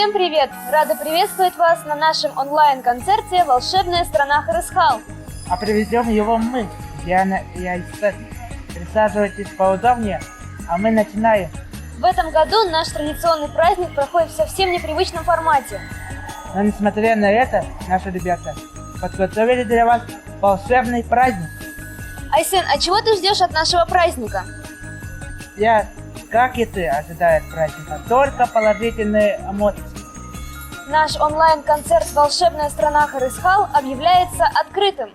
Всем привет! Рада приветствовать вас на нашем онлайн-концерте «Волшебная страна Харысхал». А проведем его мы, Диана и Айсет. Присаживайтесь поудобнее, а мы начинаем. В этом году наш традиционный праздник проходит в совсем непривычном формате. Но несмотря на это, наши ребята подготовили для вас волшебный праздник. Айсен, а чего ты ждешь от нашего праздника? Я, как и ты, ожидаю от праздника только положительные эмоции. Наш онлайн-концерт «Волшебная страна Харысхал» объявляется открытым.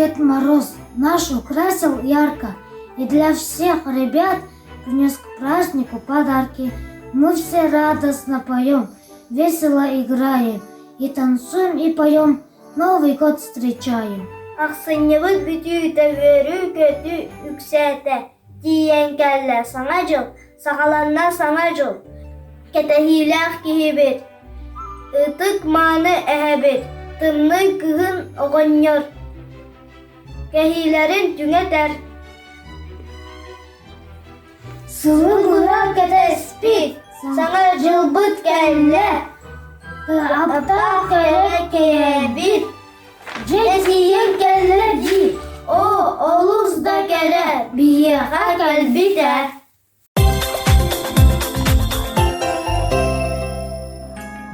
Дед Мороз наш украсил ярко и для всех ребят принес к празднику подарки. Мы все радостно поем, весело играем и танцуем и поем, Новый год встречаем. Aksınlığı bütü devri kötü yükselte. Diyen kelle sana cıl, sakalanlar sana cıl. Ketehiler kihibit, ıtık manı ehebit. Tımlı kıhın oğunyor. Kehilerin tüneter. Sıvı burak ketespit, sana cılbıt kelle. Aptal kelle kehebit. Cesiye kelle di, o oluz da kere, biyeha kelbite.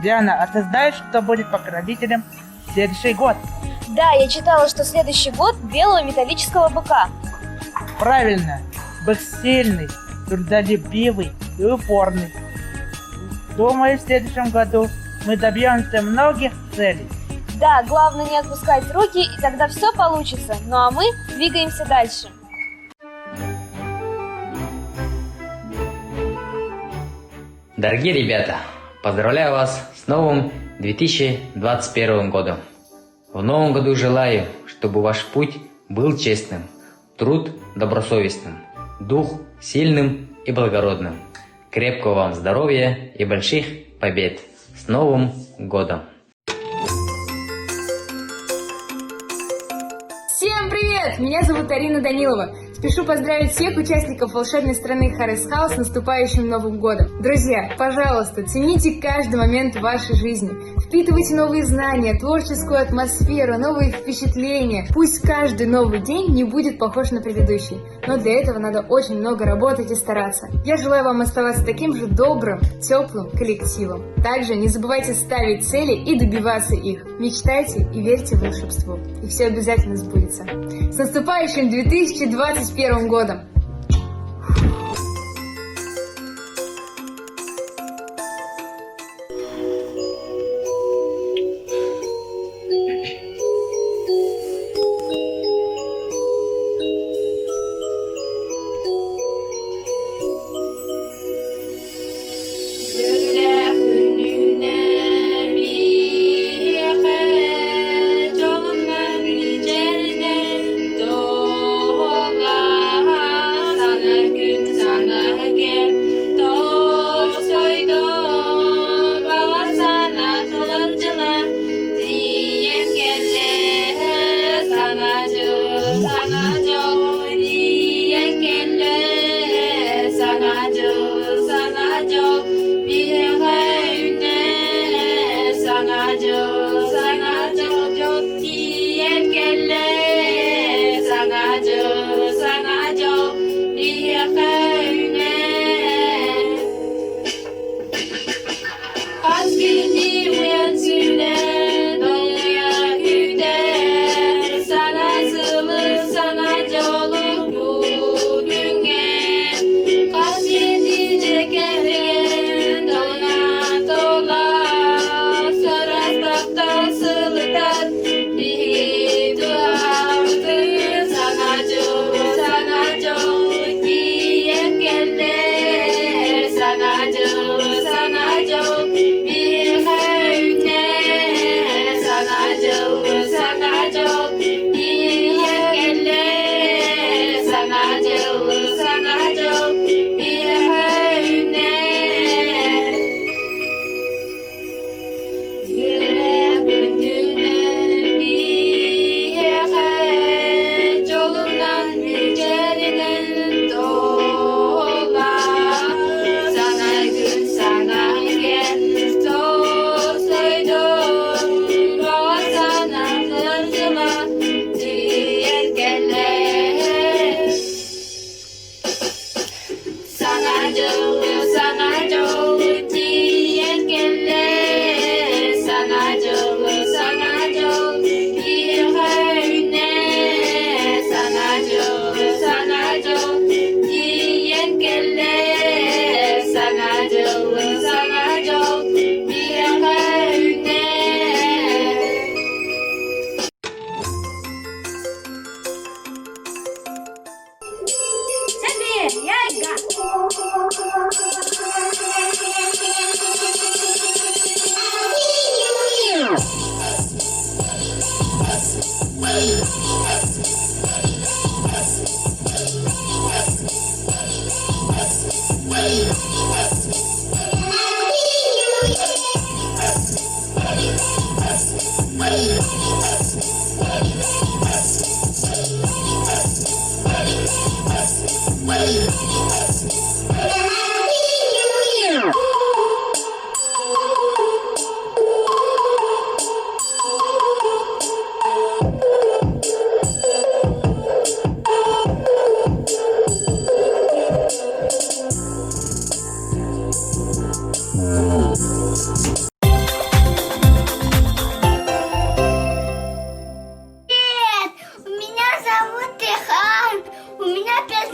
Диана, а ты знаешь, кто будет покровителем в следующий год? Да, я читала, что следующий год белого металлического быка. Правильно, бык сильный, трудолюбивый и упорный. Думаю, в следующем году мы добьемся многих целей. Да, главное не отпускать руки, и тогда все получится. Ну а мы двигаемся дальше. Дорогие ребята, поздравляю вас с новым 2021 годом. В новом году желаю, чтобы ваш путь был честным, труд добросовестным, дух сильным и благородным. Крепкого вам здоровья и больших побед. С Новым годом! Всем привет! Меня зовут Арина Данилова. Спешу поздравить всех участников волшебной страны Харрис Хаус с наступающим Новым годом. Друзья, пожалуйста, цените каждый момент в вашей жизни. Впитывайте новые знания, творческую атмосферу, новые впечатления. Пусть каждый новый день не будет похож на предыдущий, но для этого надо очень много работать и стараться. Я желаю вам оставаться таким же добрым, теплым коллективом. Также не забывайте ставить цели и добиваться их. Мечтайте и верьте в волшебство. И все обязательно сбудется. С наступающим 2021 годом!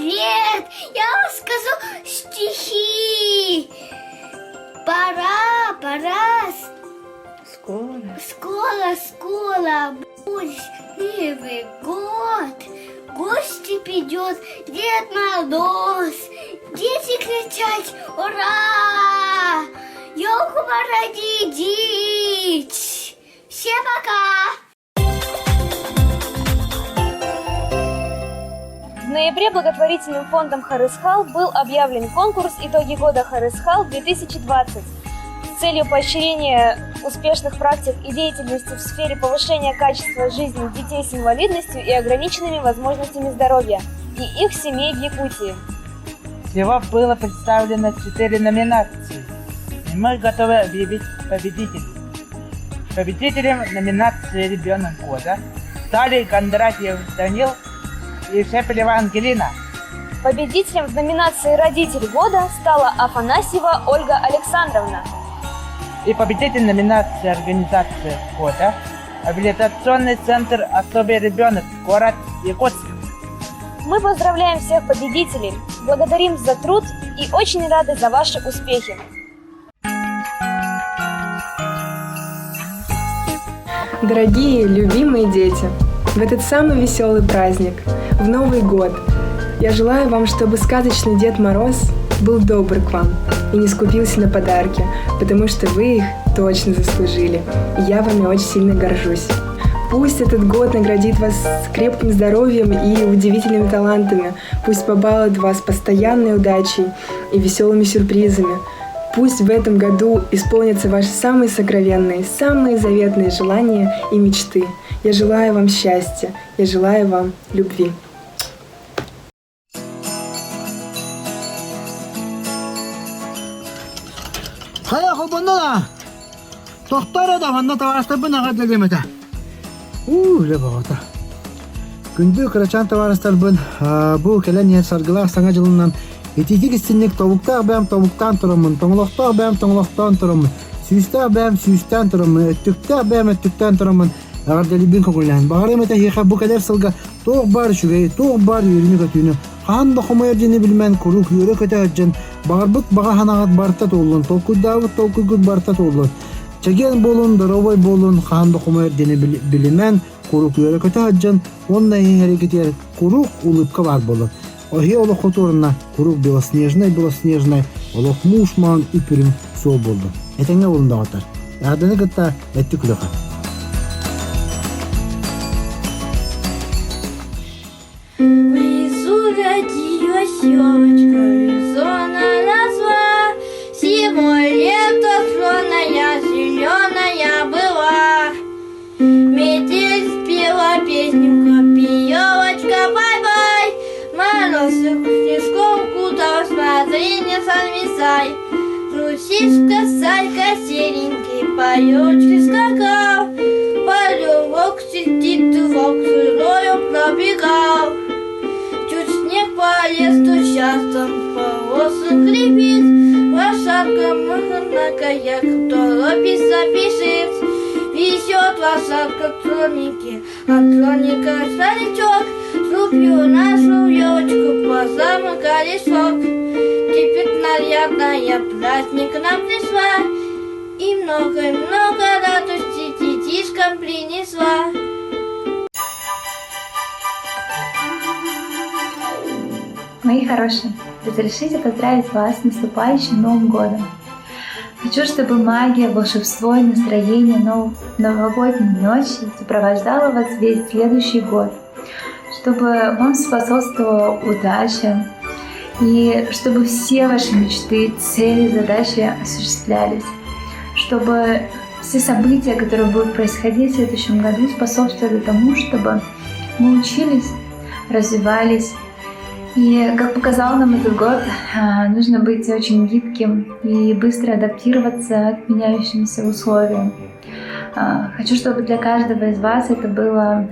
Привет! Я расскажу стихи. Пора. Скоро будет Новый год. Гости придет Дед Мороз. Дети кричат «Ура!» Елку пора дить. Всем пока! В ноябре благотворительным фондом Харысхал был объявлен конкурс «Итоги года Харысхал 2020» с целью поощрения успешных практик и деятельности в сфере повышения качества жизни детей с инвалидностью и ограниченными возможностями здоровья и их семей в Якутии. Всего было представлено 4 номинации, и мы готовы объявить победителей. Победителем номинации «Ребенок года» стали Кондратьев Данил и Шепелева Ангелина. Победителем в номинации «Родитель года» стала Афанасьева Ольга Александровна. И победитель номинации «Организация года» – Реабилитационный центр «Особый ребенок», город Якутск. Мы поздравляем всех победителей, благодарим за труд и очень рады за ваши успехи. Дорогие, любимые дети, в этот самый веселый праздник, в Новый год, я желаю вам, чтобы сказочный Дед Мороз был добр к вам и не скупился на подарки, потому что вы их точно заслужили, и я вами очень сильно горжусь. Пусть этот год наградит вас крепким здоровьем и удивительными талантами, пусть побалует вас постоянной удачей и веселыми сюрпризами. Пусть в этом году исполнятся ваши самые сокровенные, самые заветные желания и мечты. Я желаю вам счастья, я желаю вам любви. Kaya ko bunda na. Doktora da bunda tavarsta buna kadar demedi. Le bağırdı. Gündü kıraçan tavarastar bun. Bu kelen yer sargılar sana cılından. Etitik istinlik tavukta ben tavuktan turamın. Tonglokta ben tongloktan turamın. Süste ben süsten turamın. Öttükte ben öttükten turamın. Agar deli bin kokulan. Bağırı mete hiqa bu kadar sılga. Toğ bar şüvey, toğ bar yürünü kötüyünü. Хан дохумайыр жени билмен курук юры көтө хаджан барбыт бага ханагат барта толлун толкуйдабыт толкуйгут барта толлун чеген болун доробой болун хан дохумайыр жени билмен курук юры көтө хаджан ондай харекетер курук улыбка бар болун охи олох хуторуна курук белоснежный олох мушман үпүрүм сол болду этеңе болундагатар яданы кытта этти күлөка Родилась елочка, зона назва. Зимой лето зеленая, зеленая была. Метель спела песню, елочка, бай-бай. Мороз снежком куда смотри, не замесай. Русишка, Салька, серенький, поёчки скакал. Полевок сидит, волк злою пробегал. Полез часто полосы хрипит, лошадка маханака, як торопится бежит. Везет лошадка к тронике, а троника старичок, трубью нашу елочку по самый колесок. Теперь нарядная праздник нам пришла, и много радости детишкам принесла. Мои хорошие, разрешите поздравить вас с наступающим Новым годом. Хочу, чтобы магия, волшебство и настроение новогодней ночи сопровождало вас весь следующий год, чтобы вам способствовала удача и чтобы все ваши мечты, цели, задачи осуществлялись, чтобы все события, которые будут происходить в следующем году, способствовали тому, чтобы мы учились, развивались. И, как показал нам этот год, нужно быть очень гибким и быстро адаптироваться к меняющимся условиям. Хочу, чтобы для каждого из вас это было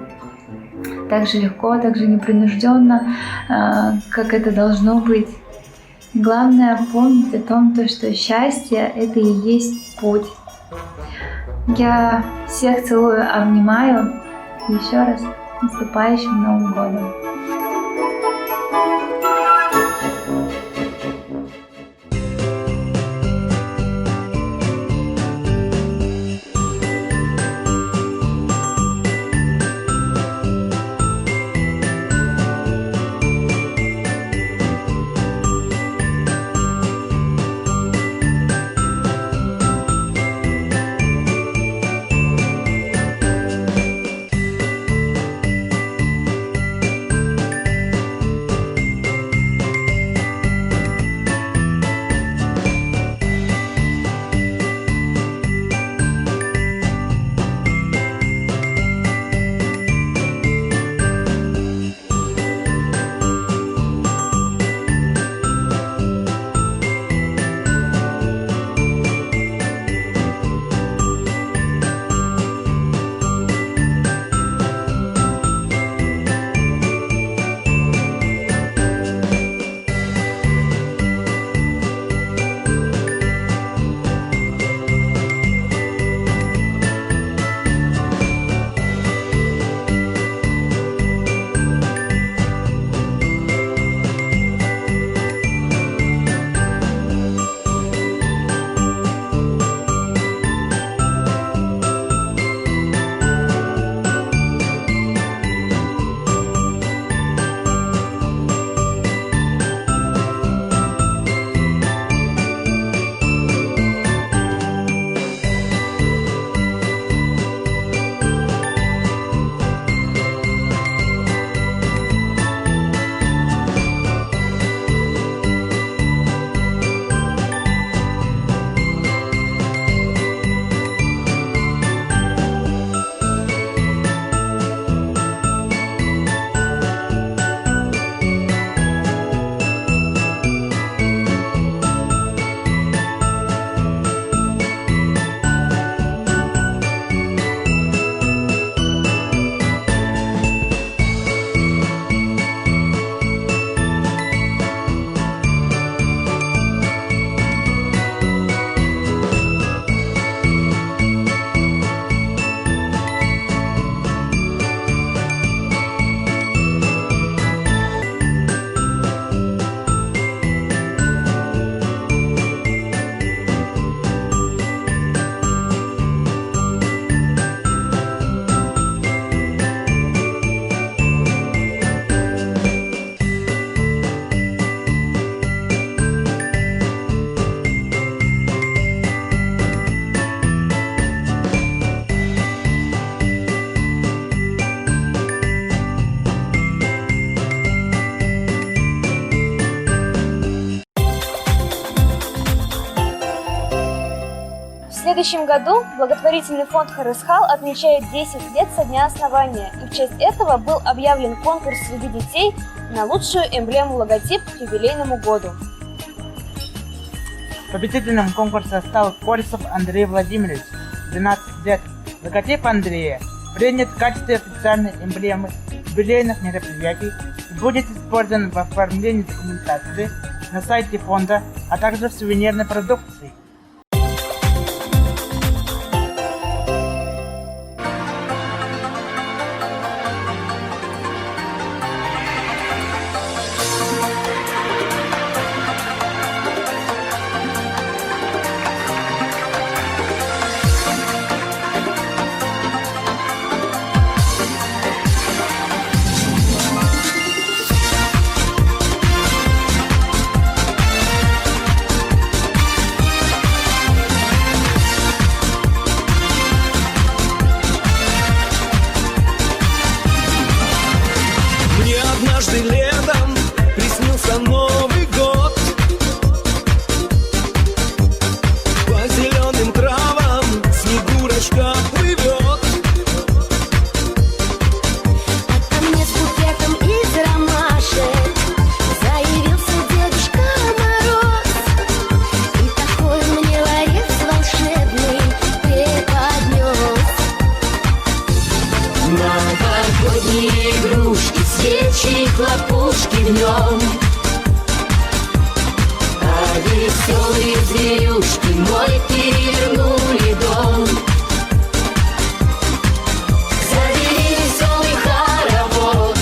так же легко, так же непринужденно, как это должно быть. Главное помнить о том, что счастье — это и есть путь. Я всех целую, обнимаю. И еще раз с наступающим Новым годом! следующем году благотворительный фонд Харысхал отмечает 10 лет со дня основания, и в честь этого был объявлен конкурс среди детей на лучшую эмблему-логотип к юбилейному году. Победителем конкурса стал Корсов Андрей Владимирович, 12 лет. Логотип Андрея принят в качестве официальной эмблемы юбилейных мероприятий и будет использован в оформлении документации на сайте фонда, а также в сувенирной продукции. Однажды летом приснился Новый год. По зеленым травам Снегурочка плывет. А ко мне с букетом из ромашек заявился Дедушка Мороз. И такой мне ларец волшебный преподнес. Новогодние игрушки, свечи и хлопушки в нем, а веселые зверюшки мой перевернули дом. Завели веселый хоровод,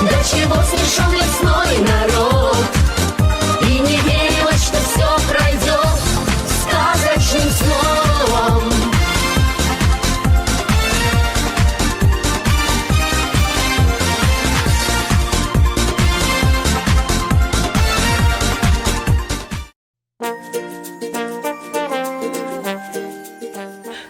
до чего смешон лесной народ. И не верилось, что все пройдет сказочным сном.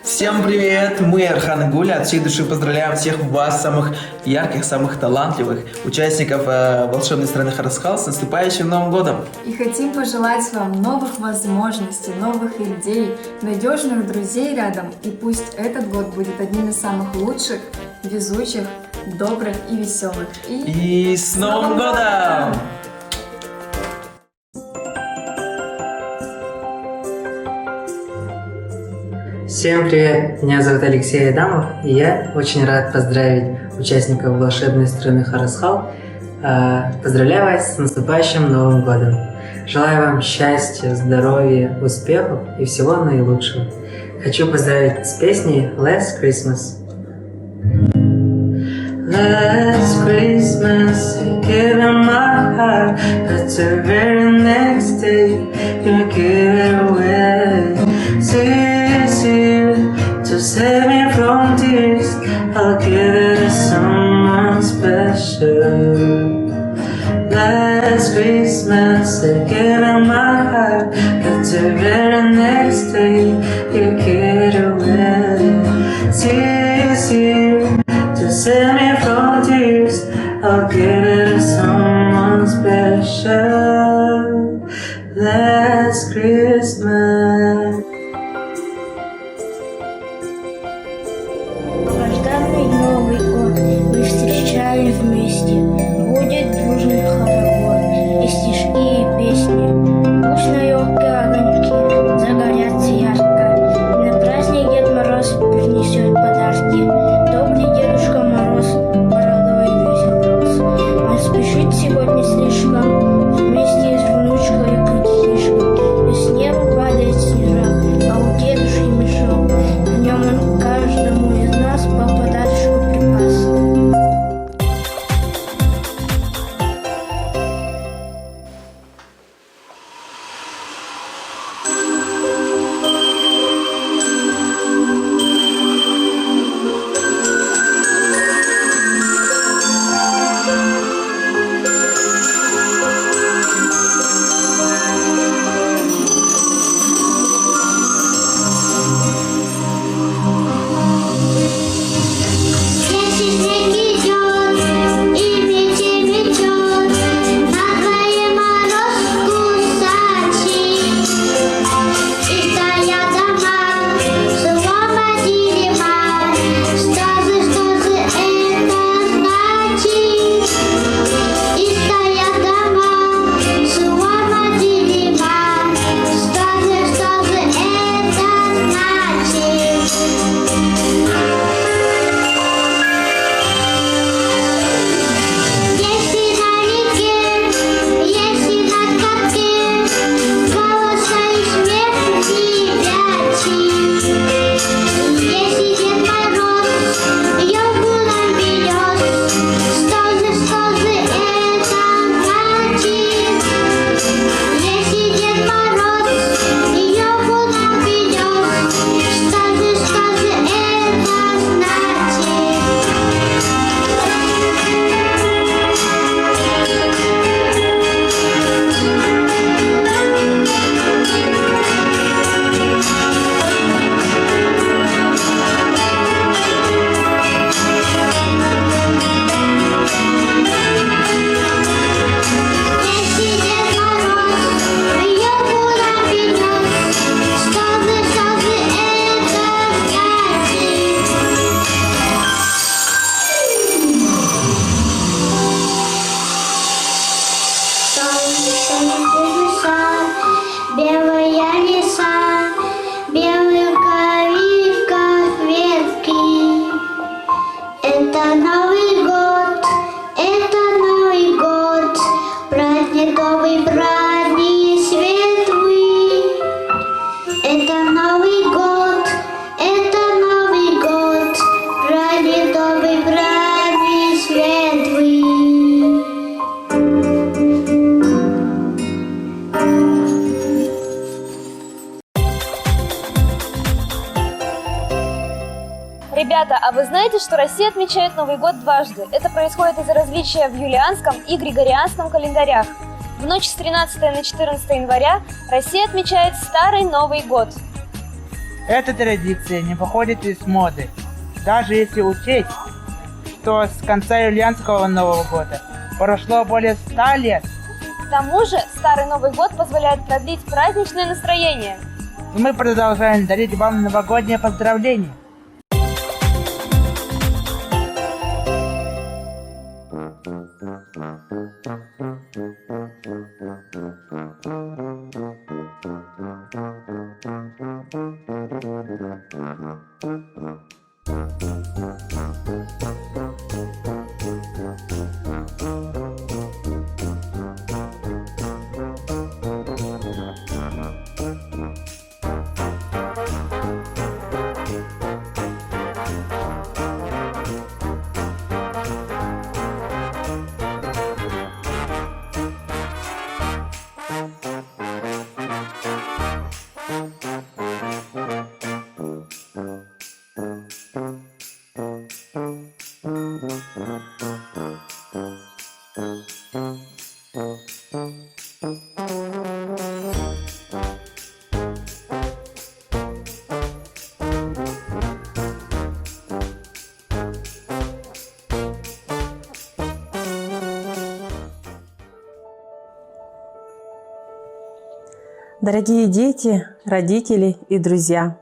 Всем привет! Мы Архан и Гуля. От всей души поздравляем всех вас, самых ярких, самых талантливых участников волшебной страны Харысхал, с наступающим Новым годом! И хотим пожелать вам новых возможностей, новых идей, надежных друзей рядом. И пусть этот год будет одним из самых лучших, везучих, добрых и веселых. И с Новым годом! Всем привет! Меня зовут Алексей Адамов, и я очень рад поздравить участников волшебной страны Харысхал. Поздравляю вас с наступающим Новым годом! Желаю вам счастья, здоровья, успехов и всего наилучшего. Хочу поздравить с песней Last Christmas. Last Christmas, I gave you my heart, but the very next day, you gave it away. To save me from tears, I'll give it to someone special. Last Christmas, I gave you my heart, but the very next day, you gave it away. Tears here to save me from tears, I'll give it to someone special. Last Christmas. Долгожданный Новый год мы встречаем вместе. Будет дружный хоровод и стишки, и песни. Пусть на елке огоньки загорятся ярко. И на праздник Дед Мороз принесет подарки. Добрый Дедушка Мороз, бородой весь оброс. Он спешит сегодня слишком, вместе с внучкой и книжкой. И с неба падает Ребята, а вы знаете, что Россия отмечает Новый год дважды? Это происходит из-за различия в юлианском и григорианском календарях. В ночь с 13 на 14 января Россия отмечает Старый Новый год. Эта традиция не походит из моды, даже если учесть, что с конца юлианского Нового года прошло более 100 лет. К тому же Старый Новый год позволяет продлить праздничное настроение. И мы продолжаем дарить вам новогодние поздравления. Дорогие дети, родители и друзья,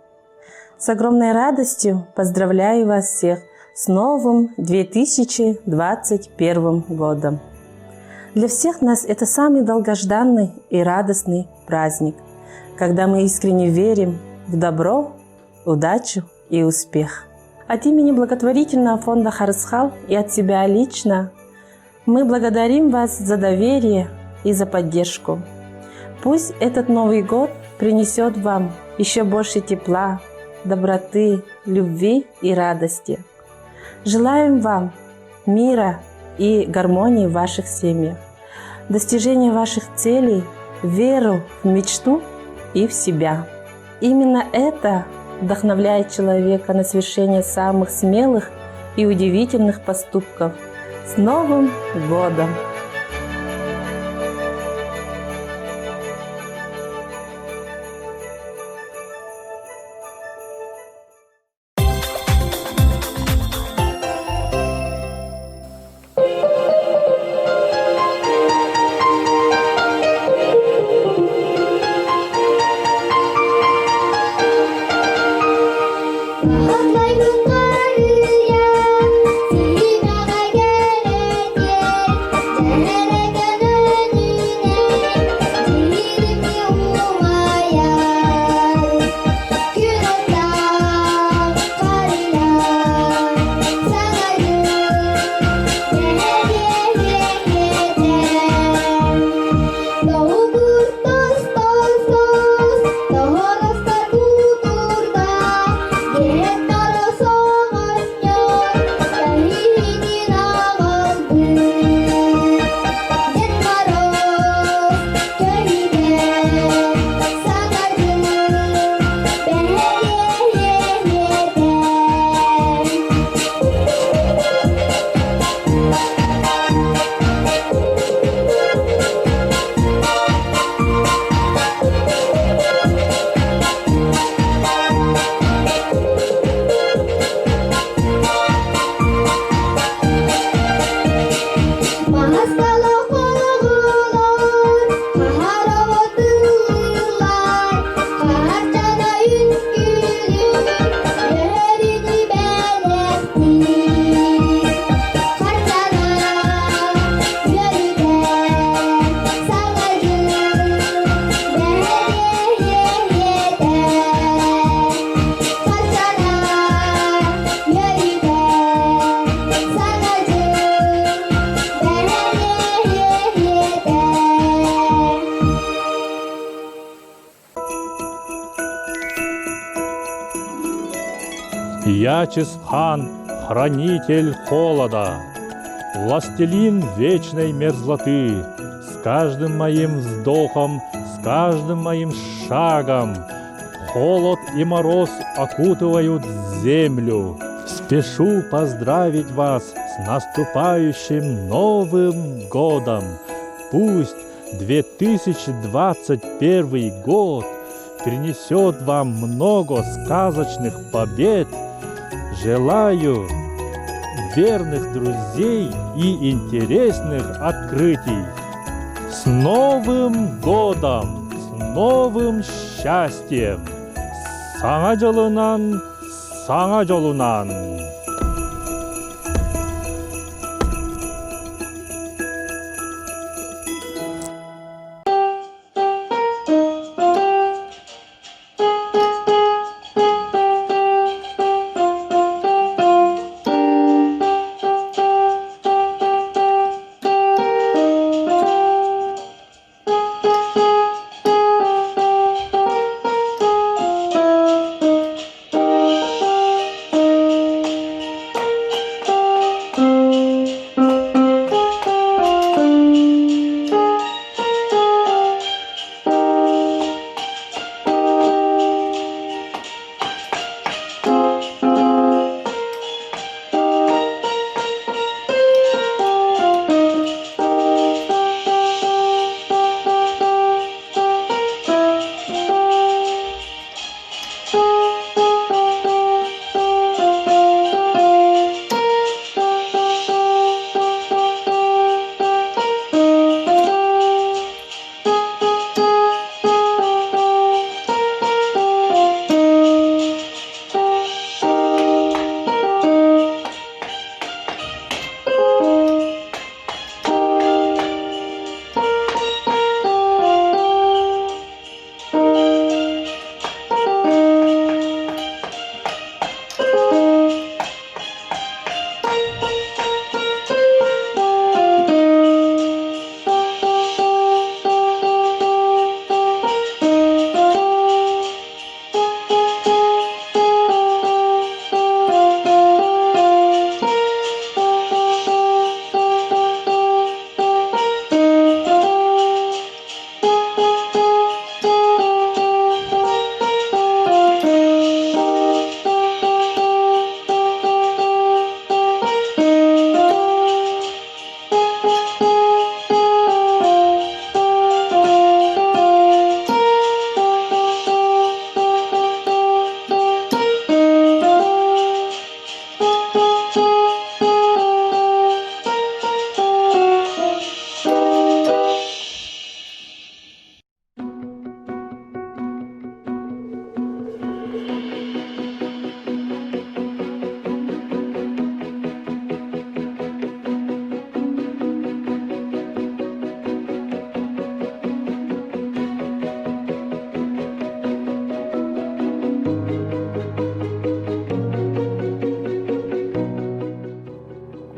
с огромной радостью поздравляю вас всех с новым 2021 годом. Для всех нас это самый долгожданный и радостный праздник, когда мы искренне верим в добро, удачу и успех. От имени благотворительного фонда Харысхал и от себя лично мы благодарим вас за доверие и за поддержку. Пусть этот Новый год принесет вам еще больше тепла, доброты, любви и радости. Желаем вам мира и гармонии в ваших семьях, достижения ваших целей, веру в мечту и в себя. Именно это вдохновляет человека на совершение самых смелых и удивительных поступков. С Новым годом! Я Чингисхан, хранитель холода, властелин вечной мерзлоты. С каждым моим вздохом, с каждым моим шагом холод и мороз окутывают землю. С Спешу поздравить вас с наступающим Новым годом. Пусть 2021 год принесет вам много сказочных побед. Желаю верных друзей и интересных открытий. С Новым годом! С новым счастьем! 상아절은한 상아절은한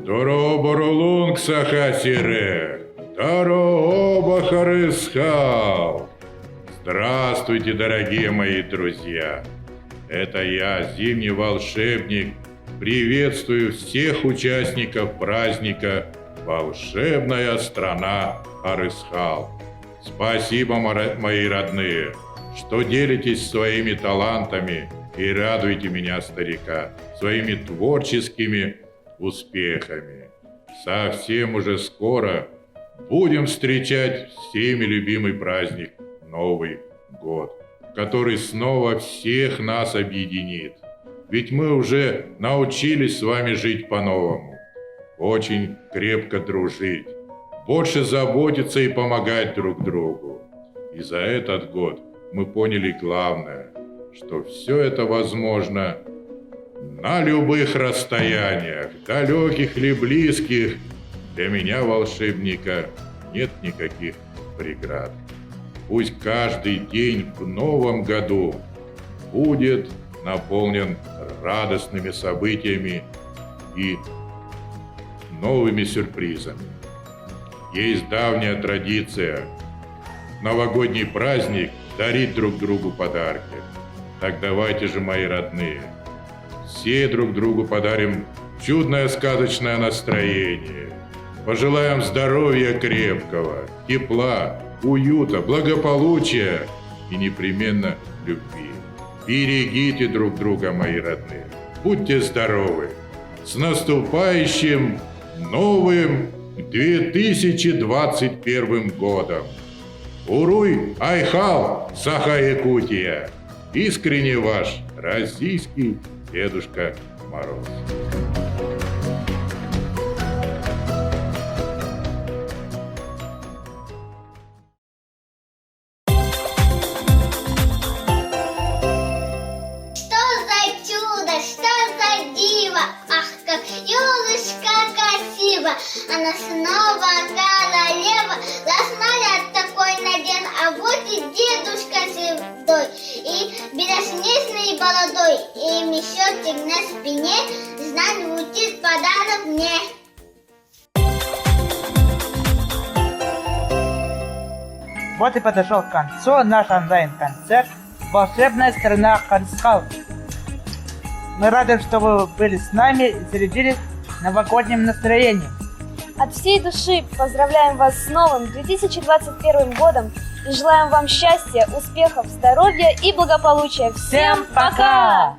Дороборолунг Сахасире, Дарооба Харысхал. Здравствуйте, дорогие мои друзья! Это я, зимний волшебник, приветствую всех участников праздника «Волшебная страна Харысхал». Спасибо, мои родные, что делитесь своими талантами и радуете меня, старика, своими творческими успехами. Совсем уже скоро будем встречать всеми любимый праздник Новый год, который снова всех нас объединит. Ведь мы уже научились с вами жить по-новому, очень крепко дружить, больше заботиться и помогать друг другу. И за этот год мы поняли главное, что все это возможно на любых расстояниях, далеких или близких. Для меня, волшебника, нет никаких преград. Пусть каждый день в новом году будет наполнен радостными событиями и новыми сюрпризами. Есть давняя традиция – новогодний праздник дарить друг другу подарки. Так давайте же, мои родные, все друг другу подарим чудное сказочное настроение. Пожелаем здоровья крепкого, тепла, уюта, благополучия и непременно любви. Берегите друг друга, мои родные. будьте здоровы. С наступающим новым 2021 годом. Уруй Айхал, Саха-Якутия. Искренне ваш российский Дедушка Мороз. Что за чудо, что за диво, ах, как елочка красива, она снова королева, должна я такой надену, а вот и дедушка седой, и белоснежный бородой, и мешочек на спине, знать звучит подарок мне. Вот и подошел к концу наш онлайн-концерт «Волшебная страна Харысхал». Мы рады, что вы были с нами и зарядились новогодним настроением. От всей души поздравляем вас с новым 2021 годом и желаем вам счастья, успехов, здоровья и благополучия. Всем пока!